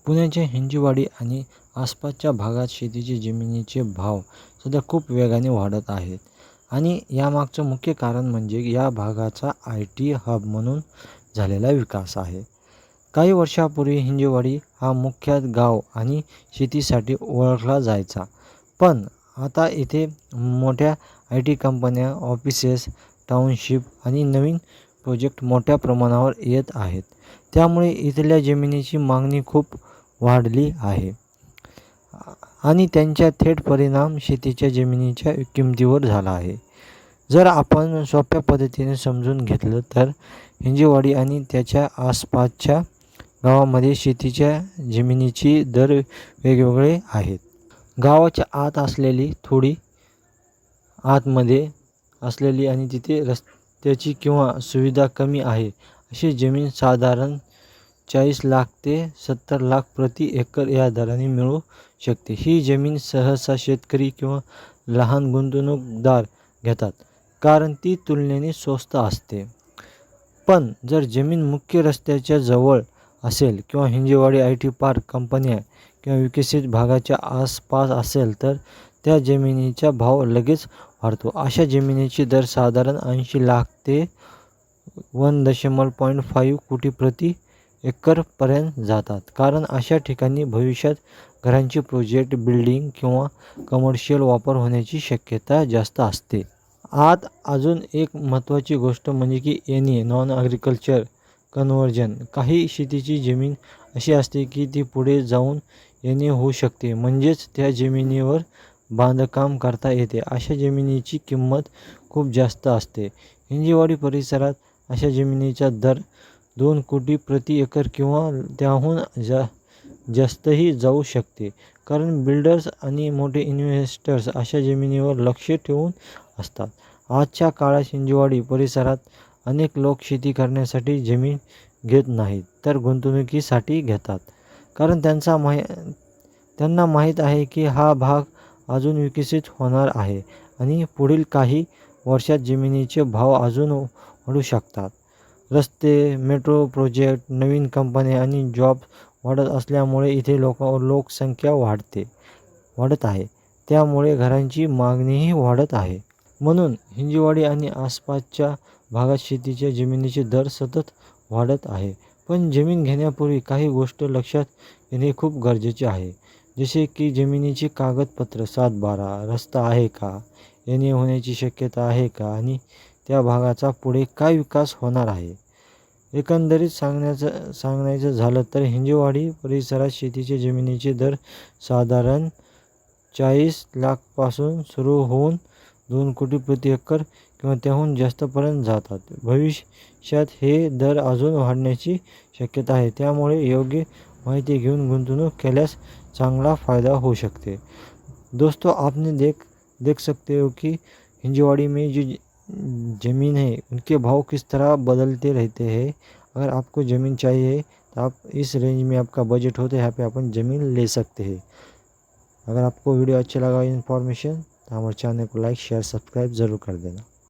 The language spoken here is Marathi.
पुण्याच्या हिंजेवाडी आणि आसपासच्या भागात शेतीची जमिनीचे भाव सध्या खूप वेगाने वाढत आहेत आणि यामागचं मुख्य कारण म्हणजे या भागाचा IT हब म्हणून झालेला विकास आहे. काही वर्षापूर्वी हिंजेवाडी हा मुख्य गाव आणि शेतीसाठी ओळखला जायचा. पण आता इथे मोठ्या IT कंपन्या, ऑफिसेस, टाउनशिप आणि नवीन प्रोजेक्ट मोठ्या प्रमाणावर येत आहेत. त्यामुळे इथल्या जमिनीची मागणी खूप वाढली आहे आणि त्यांचा थेट परिणाम शेतीच्या जमिनीच्या किमतीवर झाला आहे. जर आपण सोप्या पद्धतीने समजून घेतलं तर हिंजेवाडी आणि त्याच्या आसपासच्या गावामध्ये शेतीच्या जमिनीची दर वेगवेगळे आहेत. गावाच्या आत असलेली, थोडी आतमध्ये असलेली आणि तिथे रस्त्याची किंवा सुविधा कमी आहे अशी जमीन साधारण 40 लाख ते 70 लाख प्रति एकर या दराने मिळू शकते. ही जमीन सहसा शेतकरी किंवा लहान गुंतवणूकदार घेतात कारण ती तुलनेने स्वस्त असते. पण जर जमीन मुख्य रस्त्याच्या जवळ असेल किंवा हिंजेवाडी IT पार्क, कंपन्या किंवा विकसित भागाच्या आसपास असेल तर त्या जमिनीचा भाव लगेच वाढतो. अशा जमिनीचे दर साधारण 80 लाख ते 1.5 कोटी प्रति एकरपर्यंत जातात. कारण अशा ठिकाणी भविष्यात घरांचे प्रोजेक्ट, बिल्डिंग किंवा कमर्शियल वापर होण्याची शक्यता जास्त असते. आत अजून एक महत्त्वाची गोष्ट म्हणजे की NA नॉन ॲग्रिकल्चर कन्व्हर्जन. काही शेतीची जमीन अशी असते की ती पुढे जाऊन NA होऊ शकते, म्हणजेच त्या जमिनीवर बांधकाम करता येते. अशा जमिनीची किंमत खूप जास्त असते. हिंजेवाडी परिसरात अशा जमिनीचा दर 2 कोटी प्रति एकर किंवा त्याहून जास्तही जाऊ शकते. कारण बिल्डर्स आणि मोठे इन्व्हेस्टर्स अशा जमिनीवर लक्ष ठेवून असतात. आजच्या काळात हिंजेवाडी परिसरात अनेक लोक शेती करण्यासाठी जमीन घेत नाहीत, तर गुंतवणुकीसाठी घेतात. कारण त्यांना माहीत आहे की हा भाग अजून विकसित होणार आहे आणि पुढील काही वर्षात जमिनीचे भाव अजून वाढू शकतात. रस्ते, मेट्रो प्रोजेक्ट, नवीन कंपन्या आणि जॉब वाढत असल्यामुळे इथे लोकसंख्या वाढत आहे. त्यामुळे घरांची मागणीही वाढत आहे. म्हणून हिंजेवाडी आणि आसपासच्या भागात शेतीच्या जमिनीचे दर सतत वाढत आहे. पण जमीन घेण्यापूर्वी काही गोष्टी लक्षात येणे खूप गरजेचे आहे. जसे की जमिनीची कागदपत्र, 7/12, रस्ता आहे का, NA होण्याची शक्यता आहे का आणि त्या भागाचा पुढे काय विकास होणार आहे. एकंदरीत सांगायचं झालं तर हिंजेवाडी परिसरात शेतीच्या जमिनीचे दर साधारण 40 लाखपासून सुरू होऊन 2 कोटी प्रति एकर किंवा त्याहून जास्तपर्यंत जातात. भविष्यात हे दर अजून वाढण्याची शक्यता आहे. त्यामुळे योग्य माहिती घेऊन गुंतवणूक केल्यास चांगला फायदा होऊ शकते. दोस्तों, आपने देख सकते हो कि हिंजेवाड़ी में जो ज़मीन है उनके भाव किस तरह बदलते रहते हैं. अगर आपको ज़मीन चाहिए तो आप इस रेंज में आपका बजट हो तो यहाँ पे अपन ज़मीन ले सकते हैं. अगर आपको वीडियो अच्छा लगा इन्फॉर्मेशन तो हमारे चैनल को लाइक, शेयर, सब्सक्राइब ज़रूर कर देना.